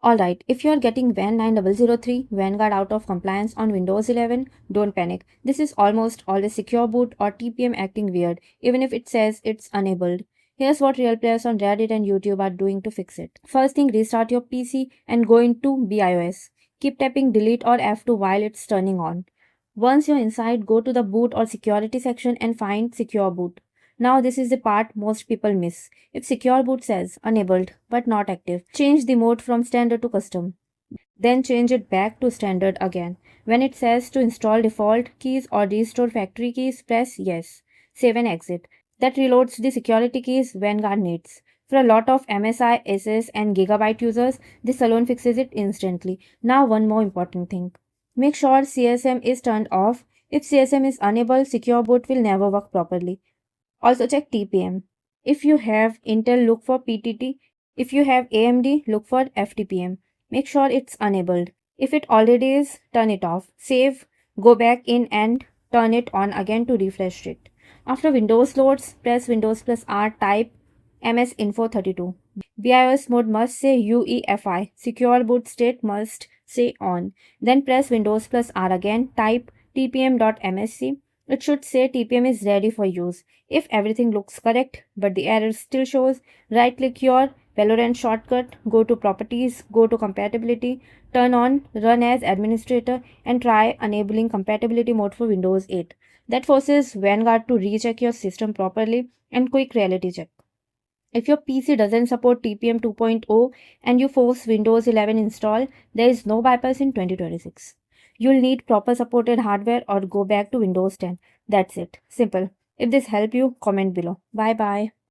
Alright, if you are getting VAN9003 Vanguard out of compliance on Windows 11, don't panic. This is almost always secure boot or TPM acting weird, even if it says it's enabled. Here's what real players on Reddit and YouTube are doing to fix it. First thing, restart your PC and go into BIOS. Keep tapping delete or F2 while it's turning on. Once you're inside, go to the boot or security section and find secure boot. Now this is the part most people miss. If secure boot says enabled but not active, change the mode from standard to custom. Then change it back to standard again. When it says to install default keys or restore factory keys, press yes. Save and exit. That reloads the security keys Vanguard needs. For a lot of MSI, SS and Gigabyte users, this alone fixes it instantly. Now one more important thing. Make sure CSM is turned off. If CSM is enabled, secure boot will never work properly. Also check TPM. If you have Intel, look for PTT. If you have AMD, look for FTPM. Make sure it's enabled. If it already is, turn it off. Save, go back in and turn it on again to refresh it. After Windows loads, press Windows plus R, type MSInfo32. BIOS mode must say UEFI. Secure boot state must say on. Then press Windows plus R again, type tpm.msc. It should say TPM is ready for use. If everything looks correct but the error still shows, right click your Valorant shortcut, go to properties, go to compatibility, turn on run as administrator and try enabling compatibility mode for Windows 8. That forces Vanguard to recheck your system properly and quick reality check. If your PC doesn't support TPM 2.0 and you force Windows 11 install, there is no bypass in 2026. You'll need proper supported hardware or go back to Windows 10. That's it. Simple. If this helped you, comment below. Bye bye.